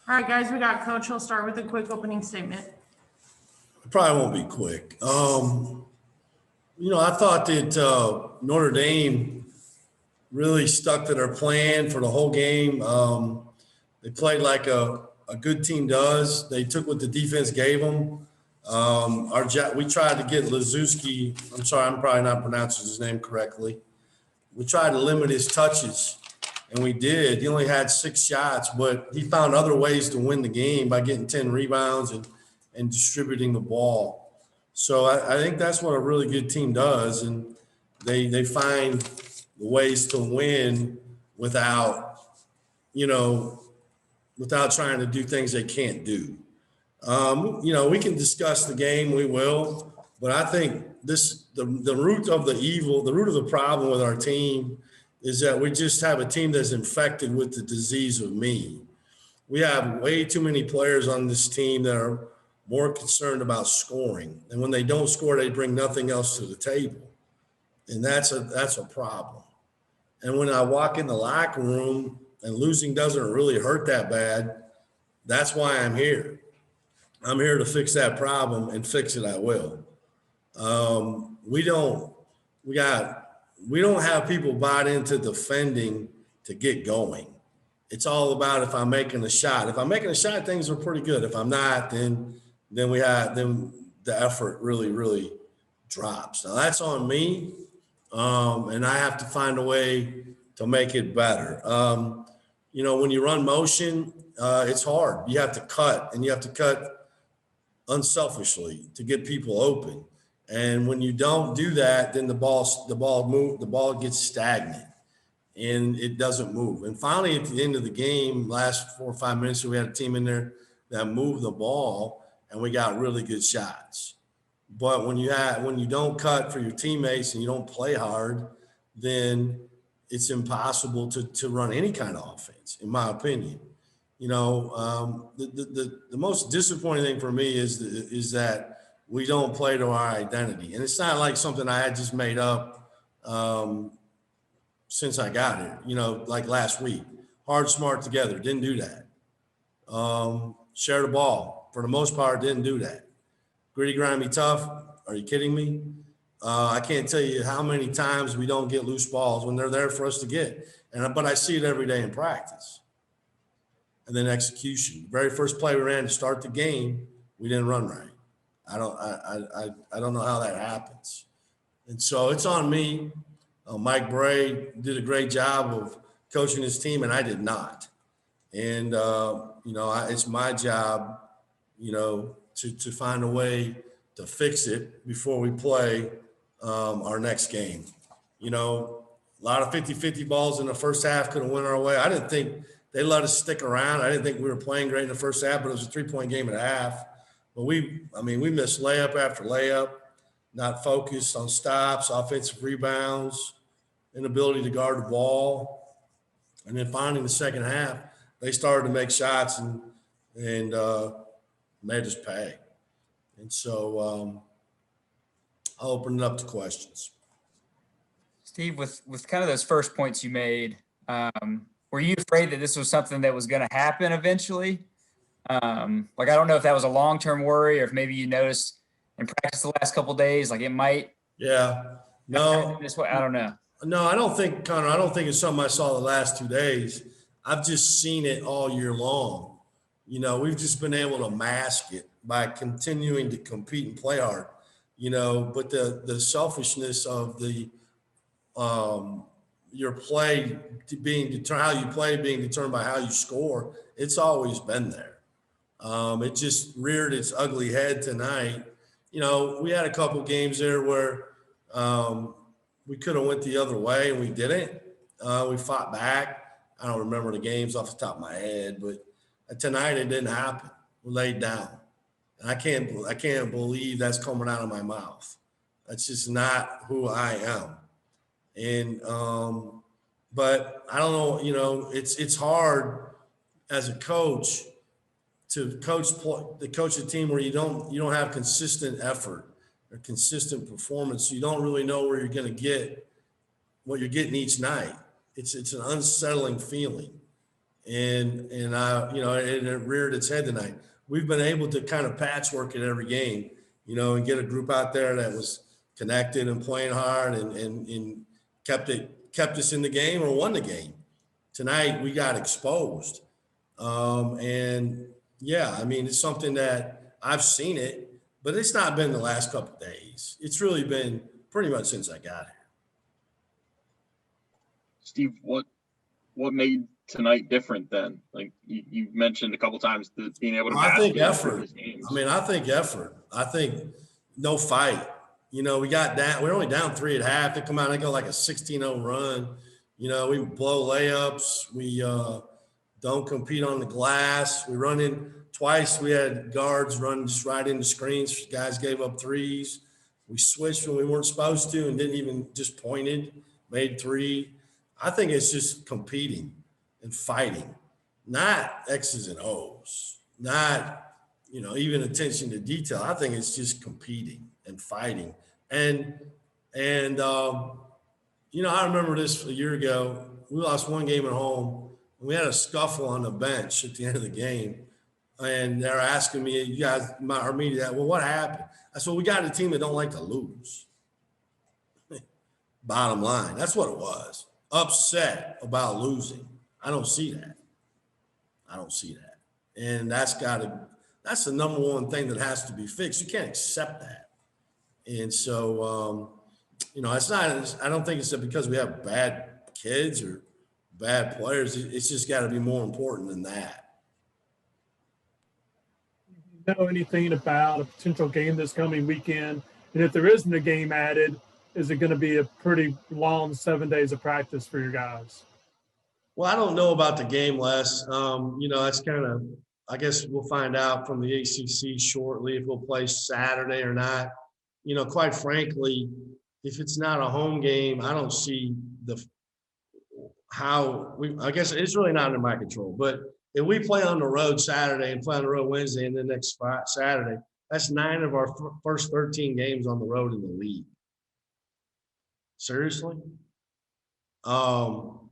All right, guys, we got Coach. He'll start with a quick opening statement. It probably won't be quick. I thought that Notre Dame really stuck to their plan for the whole game. They played like a good team does. They took what the defense gave them. We tried to get Lazuski. I'm sorry, I'm probably not pronouncing his name correctly. We tried to limit his touches, and we did. He only had 6 shots, but he found other ways to win the game by getting 10 rebounds and distributing the ball. So I think that's what a really good team does, and they find ways to win without trying to do things they can't do. We can discuss the game, we will, but I think the root of the evil, the root of the problem with our team is that we just have a team that's infected with the disease of me. We have way too many players on this team that are more concerned about scoring. And when they don't score, they bring nothing else to the table. And that's a problem. And when I walk in the locker room and losing doesn't really hurt that bad, that's why I'm here. I'm here to fix that problem, and fix it I will. We don't have people bought into defending to get going. It's all about if I'm making a shot. If I'm making a shot, things are pretty good. If I'm not, then the effort really drops. Now that's on me, and I have to find a way to make it better. When you run motion, it's hard. You have to cut, and you have to cut unselfishly to get people open. And when you don't do that, then the ball gets stagnant and it doesn't move. And finally, at the end of the game, last 4 or 5 minutes, we had a team in there that moved the ball, and we got really good shots. But when you don't cut for your teammates and you don't play hard, then it's impossible to run any kind of offense, in my opinion. The most disappointing thing for me is that we don't play to our identity. And it's not like something I had just made up since I got here, like last week. Hard, smart, together. Didn't do that. Share the ball. For the most part, didn't do that. Gritty, grimy, tough. Are you kidding me? I can't tell you how many times we don't get loose balls when they're there for us to get. But I see it every day in practice. And then execution. Very first play we ran to start the game, we didn't run right. I don't know how that happens. And so it's on me. Mike Bray did a great job of coaching his team, and I did not. And, it's my job, to find a way to fix it before we play our next game. A lot of 50-50 balls in the first half could have went our way. I didn't think they let us stick around. I didn't think we were playing great in the first half, but it was a 3-point game at half. But we missed layup after layup, not focused on stops, offensive rebounds, inability to guard the ball. And then finally in the second half, they started to make shots and made us pay. And so I'll open it up to questions. Steve, with kind of those first points you made, were you afraid that this was something that was going to happen eventually? I don't know if that was a long-term worry or if maybe you noticed in practice the last couple of days, like it might. Yeah. No. This way, I don't know. No, I don't think, Connor, I don't think it's something I saw the last 2 days. I've just seen it all year long. We've just been able to mask it by continuing to compete and play hard, but the selfishness of your play being determined, how you play being determined by how you score, it's always been there. It just reared its ugly head tonight. We had a couple games there where we could have went the other way and we didn't. We fought back. I don't remember the games off the top of my head, but tonight it didn't happen. We laid down. And I can't believe that's coming out of my mouth. That's just not who I am. And but I don't know, it's hard as a coach to coach a team where you don't have consistent effort or consistent performance. So you don't really know where you're going to get what you're getting each night. It's an unsettling feeling. And it reared its head tonight. We've been able to kind of patchwork it every game, and get a group out there that was connected and playing hard and kept us in the game or won the game. Tonight we got exposed. And yeah, I mean, it's something that I've seen it, but it's not been the last couple of days. It's really been pretty much since I got here. Steve, what made tonight different then? Like you mentioned a couple times that being able to. I think effort. I think effort. I think no fight. We got down. We're only down 3 at half. They come out and they go like a 16-0 run. We blow layups. We don't compete on the glass. We run in twice. We had guards run just right into screens. Guys gave up threes. We switched when we weren't supposed to and didn't even just pointed, made 3. I think it's just competing and fighting, not X's and O's, not, even attention to detail. I think it's just competing and fighting. And I remember this a year ago. We lost one game at home. We had a scuffle on the bench at the end of the game. And they're asking me, you guys, our media, well, what happened? I said, well, we got a team that don't like to lose. Bottom line, that's what it was. Upset about losing. I don't see that. And that's the number one thing that has to be fixed. You can't accept that. And so, it's not, I don't think it's because we have bad kids or bad players. It's just got to be more important than that. Know anything about a potential game this coming weekend? And if there isn't a game added, is it going to be a pretty long 7 days of practice for your guys? Well, I don't know about the game, Les. That's kind of, I guess we'll find out from the ACC shortly if we'll play Saturday or not. Quite frankly, if it's not a home game, I don't see I guess it's really not under my control. But if we play on the road Saturday and play on the road Wednesday and then next Saturday, that's 9 of our first 13 games on the road in the league. Seriously? No,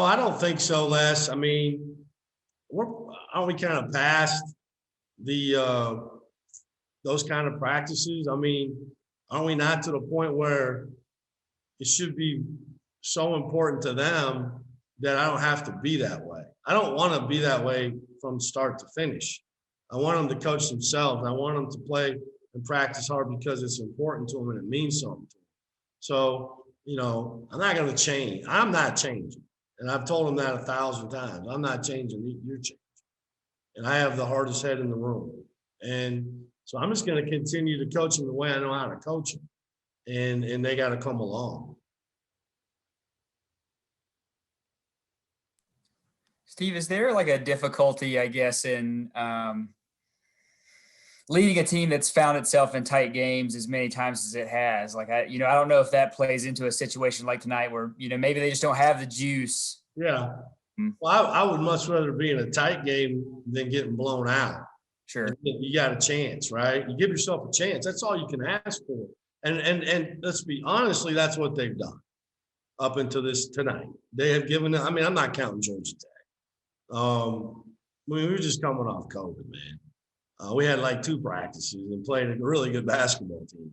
I don't think so, Les. I mean, aren't we kind of past those kind of practices? I mean, aren't we not to the point where it should be so important to them that I don't have to be that way? I don't want to be that way from start to finish. I want them to coach themselves. I want them to play and practice hard because it's important to them and it means something to them. So, I'm not going to change. I'm not changing. And I've told them that 1,000 times. I'm not changing. You're changing. And I have the hardest head in the room. And so I'm just going to continue to coach them the way I know how to coach them. And they got to come along. Steve, is there like a difficulty, I guess, in leading a team that's found itself in tight games as many times as it has? Like, I don't know if that plays into a situation like tonight where, maybe they just don't have the juice. Yeah. Well, I would much rather be in a tight game than getting blown out. Sure. You got a chance, right? You give yourself a chance. That's all you can ask for. And let's be honestly, that's what they've done up until this tonight. They have given I'm not counting Georgia Tech. We were just coming off COVID, man. We had like 2 practices and played a really good basketball team.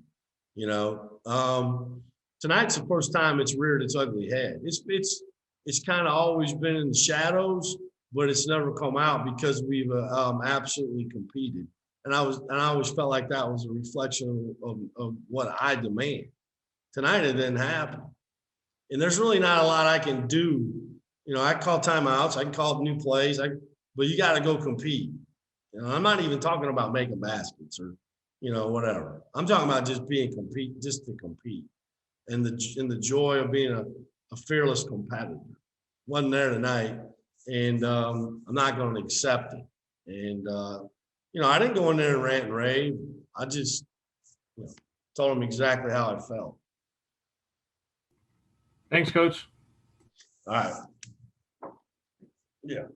Tonight's the first time it's reared its ugly head. It's kind of always been in the shadows, but it's never come out because we've absolutely competed. And I always felt like that was a reflection of what I demand. Tonight it didn't happen, and there's really not a lot I can do. I call timeouts, I can call new plays, but you got to go compete. I'm not even talking about making baskets or, whatever. I'm talking about just just to compete, and the joy of being a fearless competitor. Wasn't there tonight, and I'm not going to accept it. And I didn't go in there and rant and rave. I just told them exactly how I felt. Thanks, Coach. All right. Yeah.